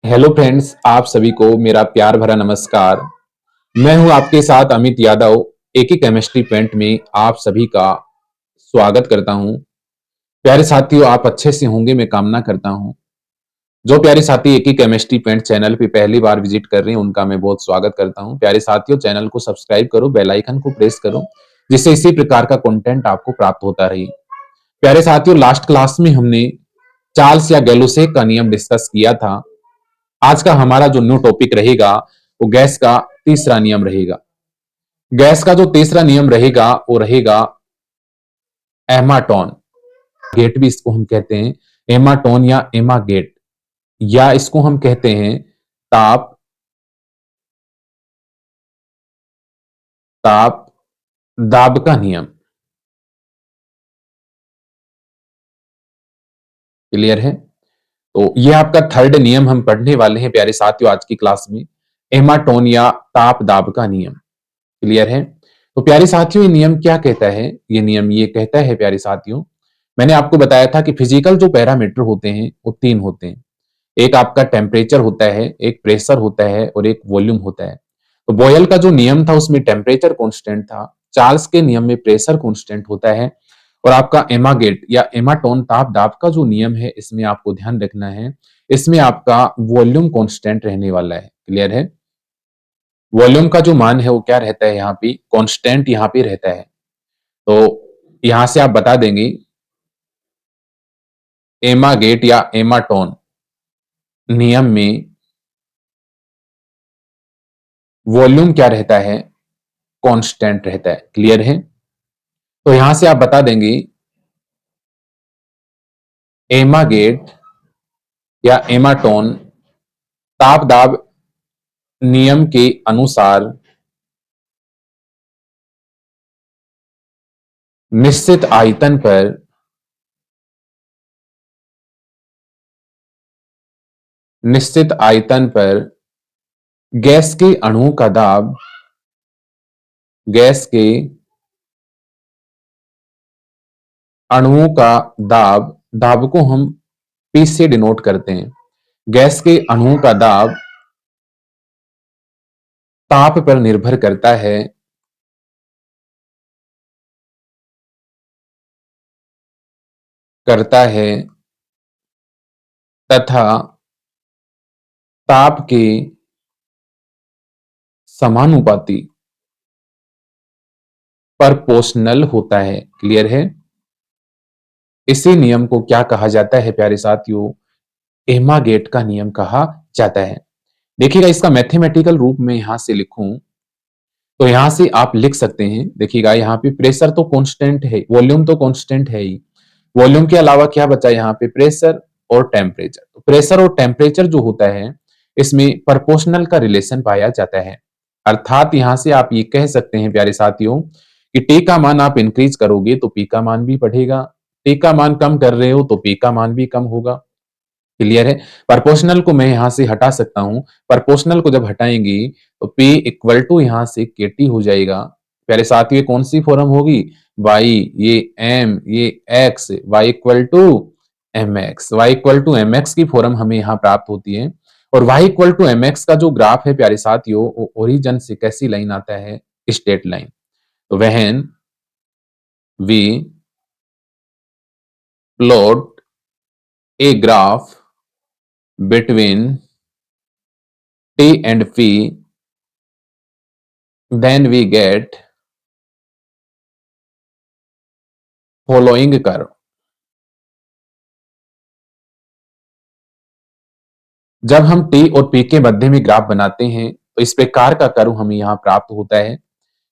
Hello friends, आप सभी को मेरा प्यार भरा नमस्कार। मैं हूं आपके साथ अमित यादव। एक ही केमिस्ट्री पॉइंट में आप सभी का स्वागत करता हूं। प्यारे साथियों, आप अच्छे से होंगे मैं कामना करता हूं। जो प्यारे साथी एक ही केमिस्ट्री पॉइंट चैनल पे पहली बार विजिट कर रहे हैं उनका मैं बहुत स्वागत करता हूं। प्यारे साथियों, चैनल को सब्सक्राइब करो, बेल आइकन को प्रेस करो, जिससे इसी प्रकार का कंटेंट आपको प्राप्त होता रहे। प्यारे साथियों, लास्ट क्लास में हमने चार्ल्स या गैलोसे का नियम डिस्कस किया था। आज का हमारा जो न्यू टॉपिक रहेगा वो गैस का तीसरा नियम रहेगा। गैस का जो तीसरा नियम रहेगा वो रहेगा एमाटोन गेट, भी इसको हम कहते हैं एमाटोन या एमा गेट, या इसको हम कहते हैं ताप ताप दाब का नियम। क्लियर है? तो ये आपका थर्ड नियम हम पढ़ने वाले हैं प्यारे साथियों आज की क्लास में, एमाटोन या ताप दाब का नियम। क्लियर है? तो प्यारे साथियों, ये नियम क्या कहता है? ये नियम ये कहता है प्यारे साथियों, मैंने आपको बताया था कि फिजिकल जो पैरामीटर होते हैं वो तीन होते हैं। एक आपका टेम्परेचर होता है, एक प्रेशर होता है और एक वॉल्यूम होता है। तो बॉयल का जो नियम था उसमें टेम्परेचर कांस्टेंट था, चार्ल्स के नियम में प्रेशर कांस्टेंट होता है, और आपका एमागेट या एमाटोन ताप दाब का जो नियम है इसमें आपको ध्यान रखना है, इसमें आपका वॉल्यूम कांस्टेंट रहने वाला है। क्लियर है? वॉल्यूम का जो मान है वो क्या रहता है, यहाँ पे कांस्टेंट यहाँ पे रहता है। तो यहां से आप बता देंगे एमागेट या एमाटोन नियम में वॉल्यूम क्या रहता है, कांस्टेंट रहता है। क्लियर है? तो यहां से आप बता देंगे एमागेट या एमाटोन ताप दाब नियम के अनुसार निश्चित आयतन पर निश्चित आयतन पर गैस के अणुओं का दाब, गैस के अणुओं का दाब, दाब को हम पी से डिनोट करते हैं। गैस के अणुओं का दाब ताप पर निर्भर करता है तथा ताप के समानुपाती प्रोपोर्शनल होता है। क्लियर है? इसी नियम को क्या कहा जाता है प्यारे साथियों? एमागेट का नियम कहा जाता है। देखिएगा, इसका मैथमेटिकल रूप में यहां से लिखूं तो यहां से आप लिख सकते हैं। देखिएगा, यहाँ पे प्रेशर तो कांस्टेंट है, वॉल्यूम तो कांस्टेंट है ही, वॉल्यूम के अलावा क्या बचा यहाँ पे, प्रेशर और टेम्परेचर। तो प्रेशर और टेम्परेचर जो होता है इसमें प्रोपोर्शनल का रिलेशन पाया जाता है। अर्थात यहां से आप ये कह सकते हैं प्यारे साथियों कि टी का मान आप इंक्रीज करोगे तो पी का मान भी बढ़ेगा, टी का मान कम कर रहे हो तो पी का मान भी कम होगा। क्लियर है? प्रोपोर्शनल को मैं यहां से हटा सकता हूं, प्रोपोर्शनल को जब हटाएंगी तो P इक्वल टू यहां से KT हो जाएगा। प्यारे साथियों, ये कौन सी फॉर्म होगी? y, ये m, ये x, y equal to mx, y equal to mx की फॉर्म हमें यहाँ प्राप्त होती है। और y इक्वल टू mx का जो ग्राफ है प्यारे साथियों, वो ओरिजिन से कैसी लाइन आता है? Straight line. तो when we plot a graph between T and P, then we get following curve। जब हम T और P के मध्य में ग्राफ बनाते हैं तो इस प्रकार का कर्व हमें यहाँ प्राप्त होता है।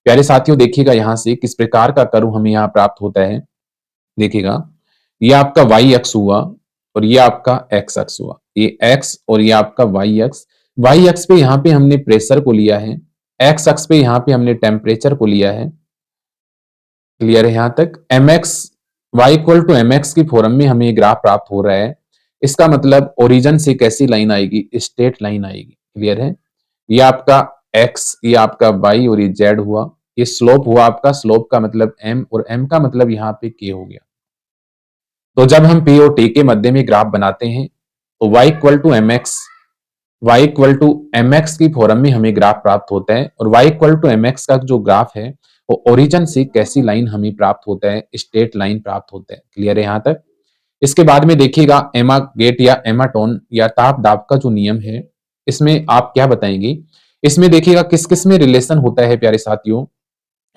प्यारे साथियों, देखिएगा यहां से किस प्रकार का कर्व हमें यहाँ प्राप्त होता है। देखिएगा, ये आपका y अक्ष हुआ और ये आपका x अक्ष हुआ, ये x और ये आपका y अक्ष। y अक्ष पे यहाँ पे हमने प्रेशर को लिया है, x अक्ष पे यहाँ पे हमने टेम्परेचर को लिया है। क्लियर है यहां तक? mx y equal to mx की फॉर्म में हमें ग्राफ प्राप्त हो रहा है। इसका मतलब ओरिजिन से कैसी लाइन आएगी? स्ट्रेट लाइन आएगी। क्लियर है? ये आपका x, ये आपका y और ये z हुआ, ये स्लोप हुआ आपका, स्लोप का मतलब m और m का मतलब यहाँ पे k हो गया। तो जब हम p और t के मध्य में ग्राफ बनाते हैं तो y equal to mx y equal to M X की फॉर्म में हमें ग्राफ प्राप्त होता है, और y equal to M X का जो ग्राफ है वो ओरिजिन से कैसी लाइन हमें प्राप्त होता है, स्ट्रेट लाइन प्राप्त होता है। क्लियर है यहाँ तक? इसके बाद में देखिएगा एमा गेट या एमाटोन या ताप दाब का जो नियम है, इसमें आप क्या बताएंगे? इसमें देखिएगा किस किस में रिलेशन होता है प्यारे साथियों।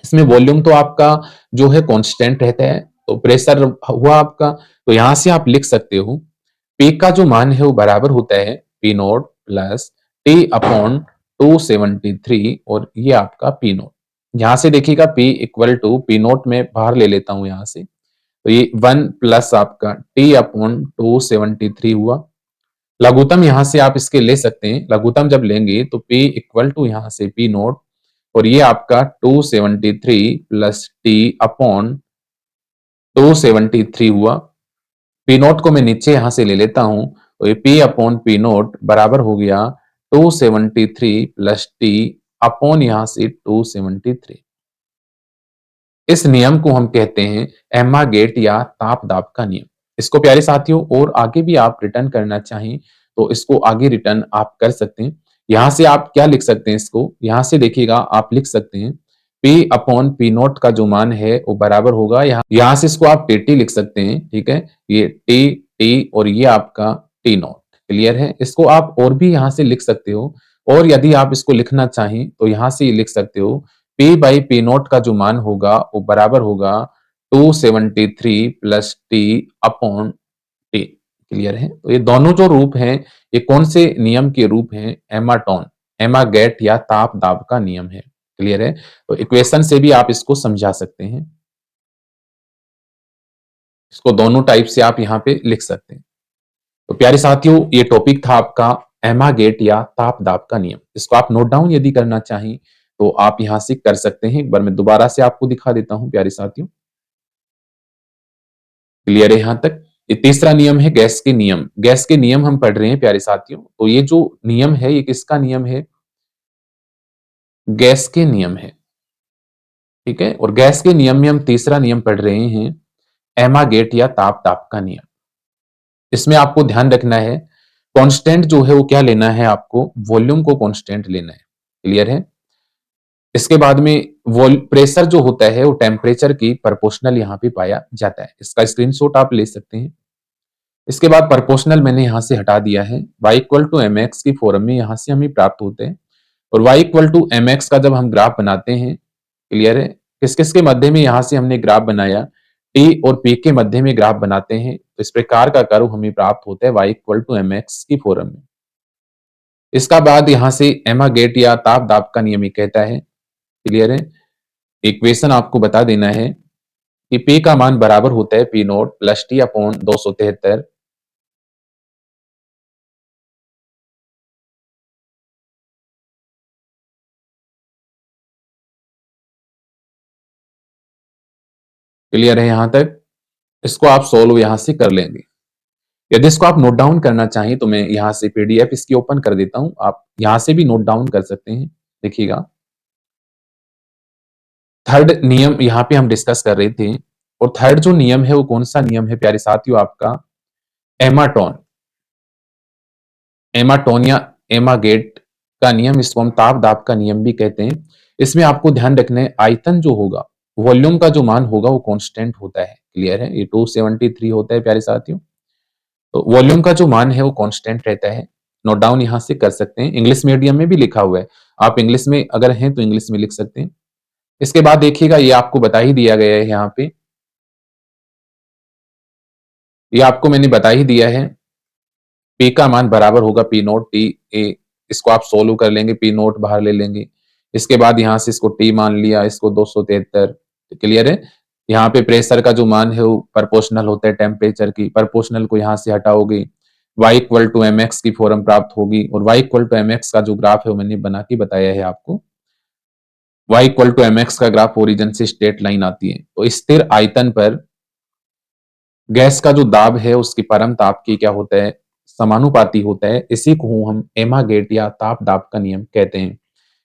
इसमें वॉल्यूम तो आपका जो है कांस्टेंट रहता है, तो प्रेशर हुआ आपका, तो यहां से आप लिख सकते हो पी का जो मान है वो बराबर होता है P naught plus T upon 273, और ये आपका पी नोट। यहां से देखिएगा P equal to P naught में बाहर ले लेता हूं यहां से, तो ये 1 प्लस आपका टी अपॉन 273 हुआ। लघुत्तम यहां से आप इसके ले सकते हैं, लघुत्तम जब लेंगे तो P इक्वल टू यहां से P नोट, और ये आपका 273 प्लस टी अपॉन 273 हुआ। P नोट को मैं नीचे यहां से ले लेता हूं, तो ये P अपॉन P नोट बराबर हो गया 273 प्लस टी अपॉन यहां से 273। इस नियम को हम कहते हैं एम्मा गेट या ताप दाब का नियम। इसको प्यारे साथियों और आगे भी आप रिटर्न करना चाहें तो इसको आगे रिटर्न आप कर सकते हैं। यहां से आप क्या लिख सकते हैं, इसको यहां से देखिएगा आप लिख सकते हैं P अपॉन P नोट का जो मान है वो बराबर होगा, यहाँ से इसको आप टी लिख सकते हैं। ठीक है, ये टी और ये आपका टी नोट। क्लियर है? इसको आप और भी यहाँ से लिख सकते हो, और यदि आप इसको लिखना चाहें तो यहाँ से लिख सकते हो P बाई P नोट का जो मान होगा वो बराबर होगा 273 plus T upon T. Clear है? तो ये दोनों जो रूप हैं ये कौन से नियम के रूप हैं? एमाटोन, एमा गेट या ताप दाब का नियम है। क्लियर है? तो इक्वेशन से भी आप इसको समझा सकते हैं, इसको दोनों टाइप से आप यहाँ पे लिख सकते हैं। तो प्यारे साथियों ये टॉपिक था आपका एमा गेट या ताप दाब का नियम। इसको आप नोट डाउन यदि करना चाहें तो आप यहां से कर सकते हैं। एक बार मैं दोबारा से आपको दिखा देता हूं प्यारे साथियों। क्लियर है यहां तक? ये तीसरा नियम है गैस के नियम। गैस के नियम हम पढ़ रहे हैं प्यारे साथियों। तो ये जो नियम है ये किसका नियम है? गैस के नियम है। ठीक है, और गैस के नियम में हम तीसरा नियम पढ़ रहे हैं एमा गेट या ताप दाब का नियम। इसमें आपको ध्यान रखना है कांस्टेंट जो है वो क्या लेना है, आपको वॉल्यूम को कांस्टेंट लेना है। क्लियर है? इसके बाद में प्रेशर जो होता है वो टेम्परेचर की प्रोपोर्शनल यहाँ पे पाया जाता है। इसका स्क्रीनशॉट आप ले सकते हैं। इसके बाद प्रोपोर्शनल मैंने यहाँ से हटा दिया है। y equal to M X की फॉर्म में यहाँ से हमें प्राप्त होते हैं, और y equal to M X का जब हम ग्राफ बनाते हैं, क्लियर है, किस किस के मध्य में यहाँ से हमने ग्राफ बनाया, t और p के मध्य में ग्राफ बनाते हैं, तो इस प्रकार का कर्व हमें प्राप्त होता है y equal to M X की फॉर्म में। इसका बाद यहाँ से एमा गेट या ताप दाब का नियम ही कहता है। क्लियर है? इक्वेशन आपको बता देना है कि P का मान बराबर होता है P note plus T upon 273। Clear है यहां तक? इसको आप सोल्व यहां से कर लेंगे। यदि इसको आप नोट डाउन करना चाहें तो मैं यहां से पीडीएफ इसकी ओपन कर देता हूं, आप यहां से भी नोट डाउन कर सकते हैं। देखिएगा थर्ड नियम यहां पे हम डिस्कस कर रहे थे, और थर्ड जो नियम है वो कौन सा नियम है प्यारे साथियों? आपका एमाटोन, एमाटोन या एमागेट का नियम, इसको हम ताप दाब का नियम भी कहते हैं। इसमें आपको ध्यान रखना है आयतन जो होगा, वॉल्यूम का जो मान होगा वो कांस्टेंट होता है। क्लियर है? ये 273 होता है प्यारे साथियों। तो वॉल्यूम का जो मान है वो कांस्टेंट रहता है। नोट डाउन यहां से कर सकते हैं, इंग्लिश मीडियम में भी लिखा हुआ है, आप इंग्लिश में अगर हैं तो इंग्लिश में लिख सकते हैं। इसके बाद देखिएगा ये आपको बता ही दिया गया है यहाँ पे, ये आपको मैंने बता ही दिया है पी का मान बराबर होगा पी नोट टी ए। इसको आप सोल्व कर लेंगे, पी नोट बाहर ले लेंगे। इसके बाद यहाँ से इसको टी मान लिया, इसको 273। क्लियर है? यहाँ पे प्रेशर का जो मान है वो प्रोपोर्शनल होता है टेम्परेचर की, प्रोपोर्शनल को यहाँ से हटाओगे, y equal to M X की फॉर्म प्राप्त होगी, और y equal to M X का जो ग्राफ है वो मैंने बना के बताया है आपको। y equal to M X का ग्राफ ओरिजिन से स्ट्रेट लाइन आती है। तो स्थिर आयतन पर गैस का जो दाब है उसकी परम ताप की क्या होता है, समानुपाती होता है। इसी को हम एमा गेट या ताप दाब का नियम कहते हैं।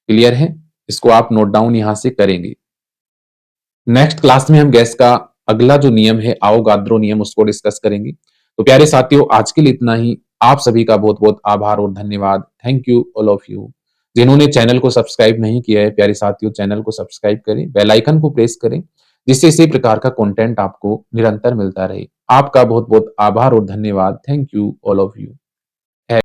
क्लियर है? इसको आप नोट डाउन यहां से करेंगे। नेक्स्ट क्लास में हम गैस का अगला जो नियम है आवोगाद्रो नियम उसको डिस्कस करेंगे। तो प्यारे साथियों आज के लिए इतना ही। आप सभी का बहुत-बहुत आभार और धन्यवाद। Thank you all of you. जिन्होंने चैनल को सब्सक्राइब नहीं किया है प्यारे साथियों, चैनल को सब्सक्राइब करें, बेल आइकन को प्रेस करें, जिससे इसी प्रकार का कंटेंट आपको निरंतर मिलता रहे। आपका बहुत-बहुत आभार और धन्यवाद। Thank you all of you.